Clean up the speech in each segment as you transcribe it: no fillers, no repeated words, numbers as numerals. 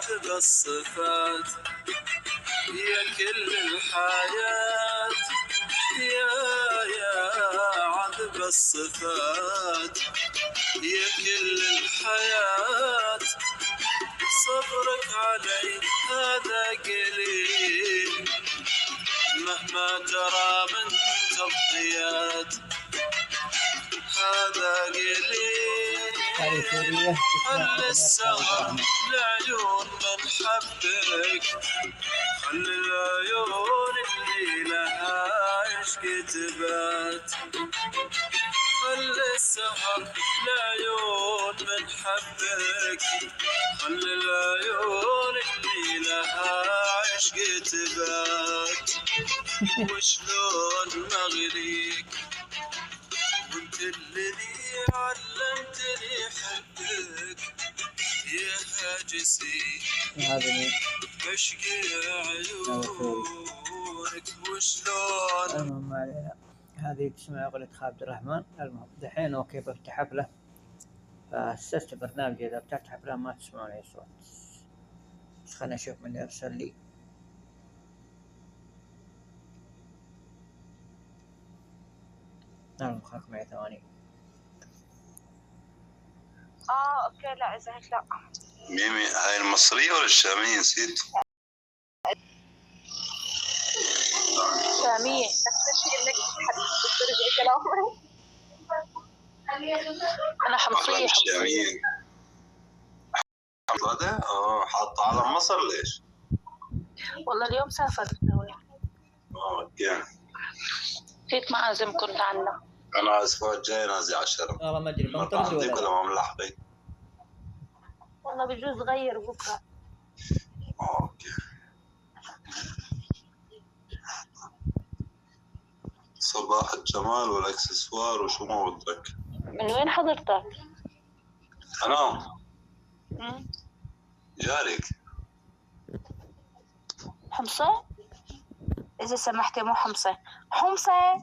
عذب الصفات يا كل الحياة، يا عذب الصفات يا كل الحياة. صبرك علي هذا قليل مهما ترى من تضحيات، هذا قليل. خل السهر لعيون من حبك، خل العيون اللي لها عشق تبات، خل السهر لعيون من حبك، خل العيون اللي لها عشق تبات. وشلون مغريك وانت الذي علمتني حبك يا هاجسي بشقي عيونك. وشلون المهم ما علينا. هذه تسمع أغنية عبد الرحمن. المهم دحين اوكي بفتح حفلة، فأسست برنامج إذا فتحت حفلة ما تسمعون أي صوت، بس خلنا نشوف من يرسل لي. نعم خلك معي ثواني. اوكي لا اذا هيك لا. ميمي هاي المصرية ولا الشامية نسيت؟ شامية نفس الشيء انك ترجع كلامك. انا حمصية. شامية حمصة. حاطة على مصر ليش؟ والله اليوم سافرت. اوكي. جيت معازم كنت عنا. انا الاسبوع الجاي نازل 10. والله ما ادري بنطلع ولا ما ملحقين. والله بجوز غير بكره. اوكي. صباح الجمال والاكسسوار وشو ما بدك. من وين حضرتك؟ انا جارك حمصة. اذا سمحتي مو حمصة، حمصة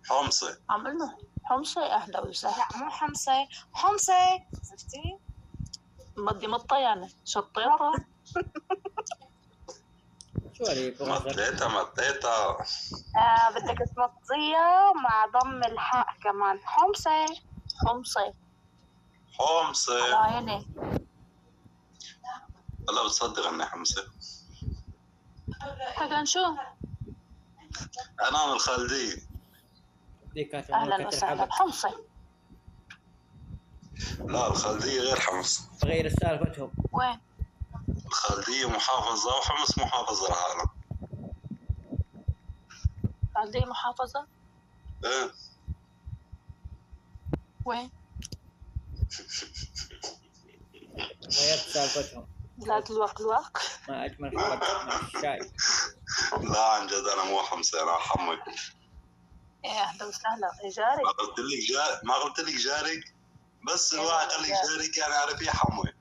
حمصة. عملنا حمصة. اهلا وسهلا. لا مو حمصة، حمصة. شفتي بدي مطة يعني شطيطة. شو عليك؟ مطيتها. بدك تمطيها مع ضم الحاء كمان. حمصة حمصة حمصة. على عيني. والله بتصدق اني حمصة. حكا شو؟ انا من الخالدية. اهلا وسهلا. حمصة. لا الخالدية غير حمص. غير سالفتهم. وين؟ الخالدية محافظة وحمص محافظة لحالها. الخالدية محافظة؟ ايه. وين؟ غير سالفتهم. بلاد الوق. ما اجمل حركة مع الشاي. لا عن جد انا مو حمصة، انا حمك. ايه اهلا وسهلا. جارك. ما قلت لك جارك، بس الواحد قال لك جارك يعني عارف ايه حموي.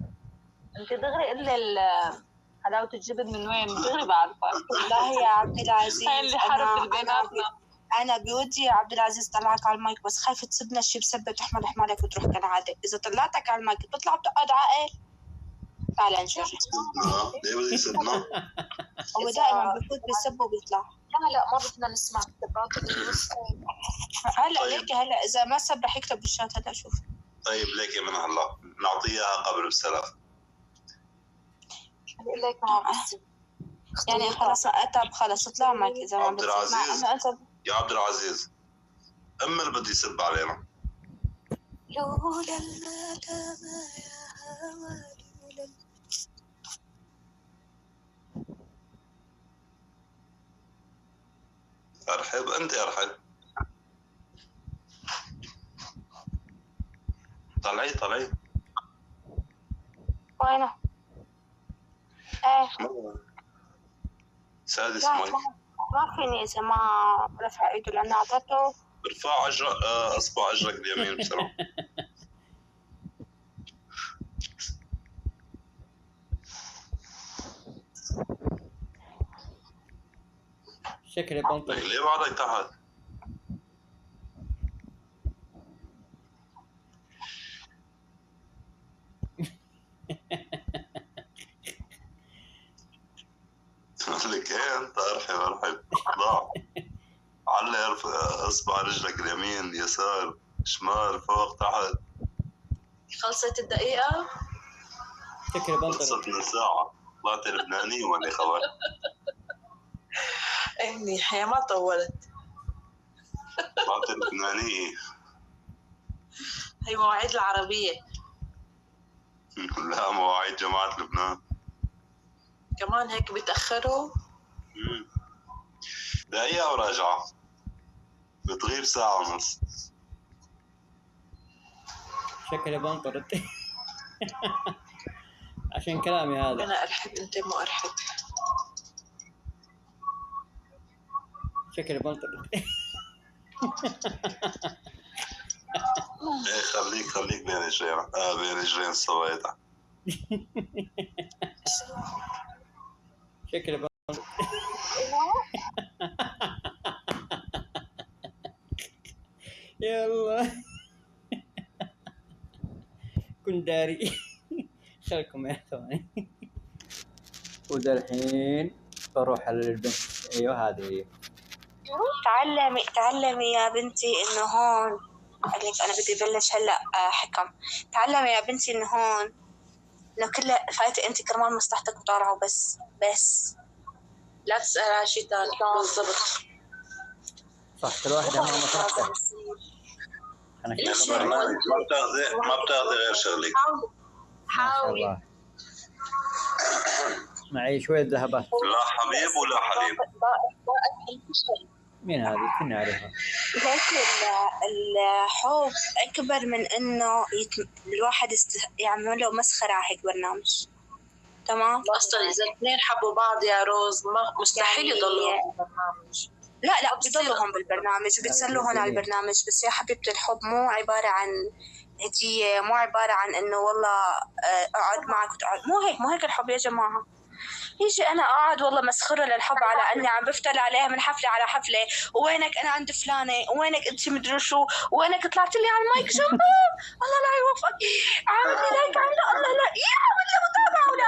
انت دغري الا حلاوة الجبن من وين؟ دغري بعرفك. والله يا عبد العزيز هاي اللي حرب بيناتنا. انا بودي يا عبد العزيز طلعك على المايك، بس خايفه تسبنا شي بسبه تحمل حمالك وتروح كالعاده. اذا طلعتك على المايك بتطلع بتقعد عاقل. تعال نشوف. ليه بده يسبنا؟ هو دائما بفوت بيسب وبيطلع. لا ما بدنا نسمع السبات. هلا ليكي هلا اذا ما سب رح يكتب بالشات. هلا شوف. طيب ليكي من هلا نعطيها قبل السلف. لك يعني خلاص اتعب خلاص اطلع معك اذا ما عبد العزيز. يا عبد العزيز اما اللي بده يسب علينا. لولا المدى ما يا هوى لولا. ارحب انت ارحب. طلعي وينه؟ ايه سادس ماي. ما فيني اذا ما رفع ايده لانه اعطته. ارفع اصبع اجرك اليمين بسرعه. شكلي بنطلع. ليه بعدك تحت؟ انت ارحب ضاع. على ارفع اصبع رجلك اليمين يسار شمال فوق تحت. خلصت الدقيقة؟ شكلي بنطلق. خلصت من ساعة. طلعت لبناني ولا خبر؟ منيح هي ما طولت. طلعت لبنانية. هي مواعيد العربية. لا مواعيد جماعة لبنان. كمان هيك بيتأخروا؟ دقيقة وراجعة. بتغيب ساعة ونص. شكلي بنطرد. عشان كلامي هذا. أنا أرحب أنت مو أرحب. شكلي بنطرد. ايه خليك بين رجلين بين رجلين السويدة. شكلي بنطرد. يلا كن داري. خلكم يا ثواني. وده الحين بروح على البنت. ايوه هذه هي. تعلمي يا بنتي انه هون. قالك انا بدي بلش هلا حكم. تعلمي يا بنتي انه هون انه كل فايتة انت كرمال مصلحتك مطالعة وبس. لا تسأل شيء ثاني. بالضبط صح كل واحدة مع مصلحتها. البرنامج ما بتاخذي غير شغلك. حاول. معي شوية ذهبات. لا حبيب ولا حليب. مين هذه؟ كنا نعرفها. هيك الحب أكبر من إنه الواحد يعمل له مسخرة على هيك برنامج. تمام. أصلاً إذا اثنين حبوا بعض يا روز مستحيل يعني يضلوا بالبرنامج. لا بيضلوا هون بالبرنامج وبيتسلوا هون على البرنامج. بس يا حبيبتي الحب مو عبارة عن هدية، مو عبارة عن إنه والله أقعد معك وتقعد. مو هيك الحب يا جماعة. يجي أنا قاعد والله مسخرة للحب على أني عم بفتل عليها من حفلة على حفلة. وينك أنا عند فلانة، وينك أنت مدري شو، وينك طلعت لي على المايك جنبها. الله لا يوفقك. عامل لي لايك عامله الله لا عامل لي متابعة ولا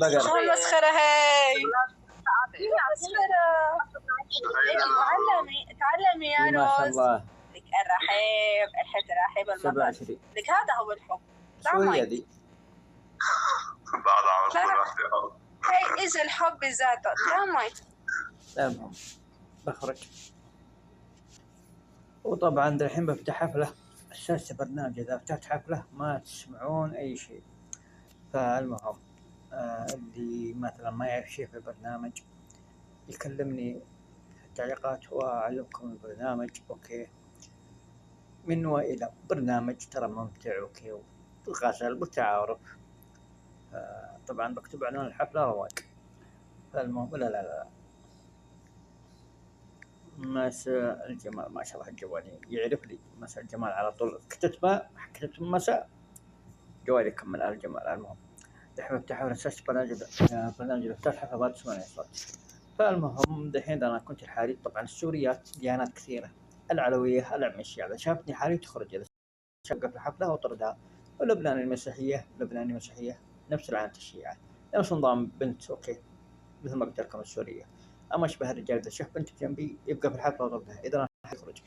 على شو المسخرة هاي. مسخرة. تعلمي يا روز. ما شاء الله. لك الرحيب المطر. لك هذا هو الحب. شو هي دي؟ بعد عم هاي إيش الحب ذاته. المهم بخرج. وطبعا الحين بفتح حفلة. أساس برنامج إذا فتحت حفلة ما تسمعون أي شيء. فالمهم اللي مثلا ما يعرف شيء في البرنامج يكلمني في التعليقات وأعلمكم البرنامج. أوكي من وإلى برنامج ترى ممتع. أوكي وغزل وتعارف. طبعا بكتب عنوان الحفلة رواق. فالمهم لا مساء الجمال. ما شاء الله الجوالي يعرف لي مساء الجمال على طول. كتبت مساء جوالي كمل على الجمال. المهم دحين بفتح على اساس برنامج بفتح حفلة ما تسمعني صوت. فالمهم دحين انا كنت الحالي. طبعا السوريات ديانات كثيرة. العلوية العمشية اذا شافتني حالي تخرج اذا شقة في الحفلة وطردها. ولبنان المسيحية نفس العادة الشيعة نفس نظام بنت. اوكي مثل ما قلت لكم السورية. اما اشبه الرجال اذا شاف بنت جنبي يبقى في الحفلة وطردها. اذا راح يخرج.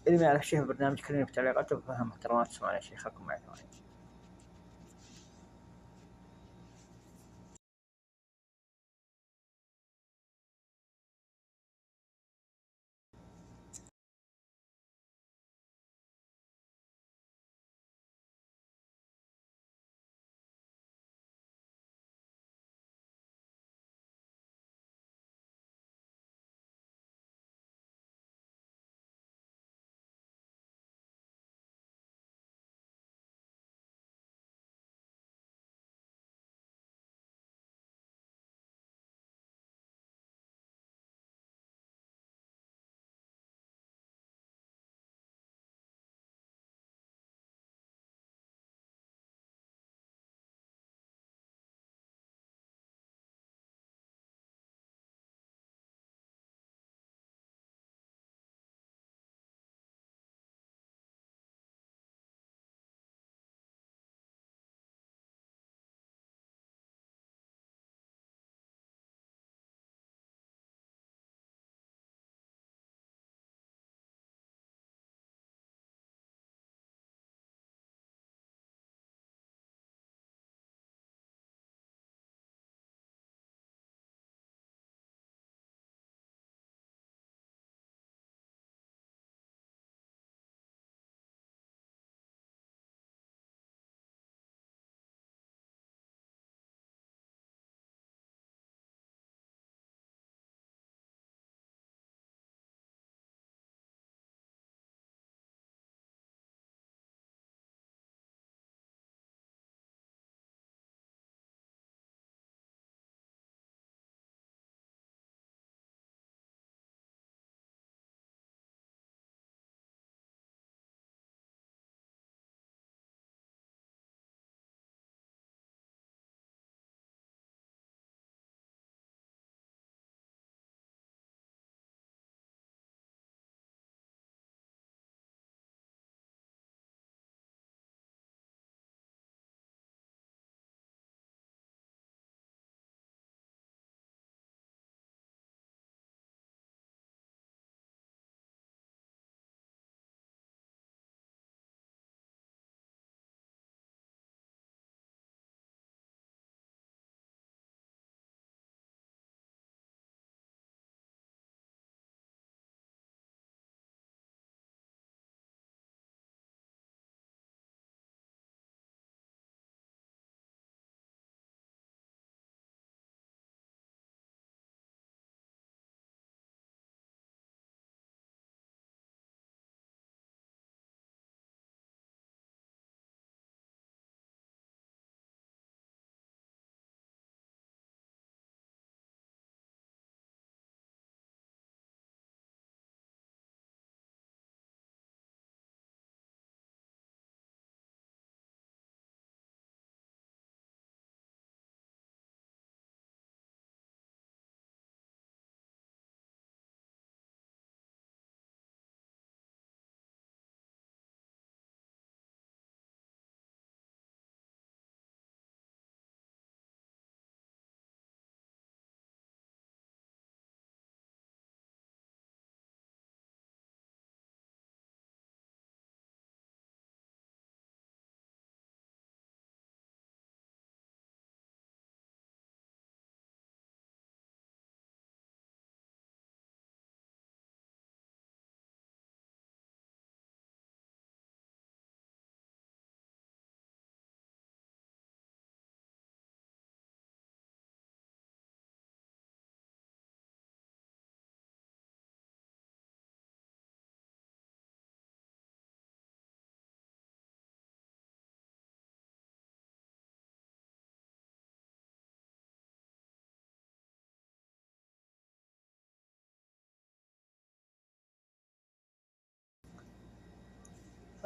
اللي ما يعرف شيء في البرنامج كلمني في التعليقات وبفهم احترامات تسمعون شيء. خلكم معي ثواني.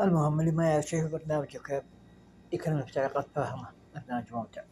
المهم اللي ما يعرف شيء في برنامج يكلمنا بطريقة فاهمة. برنامج ممتع.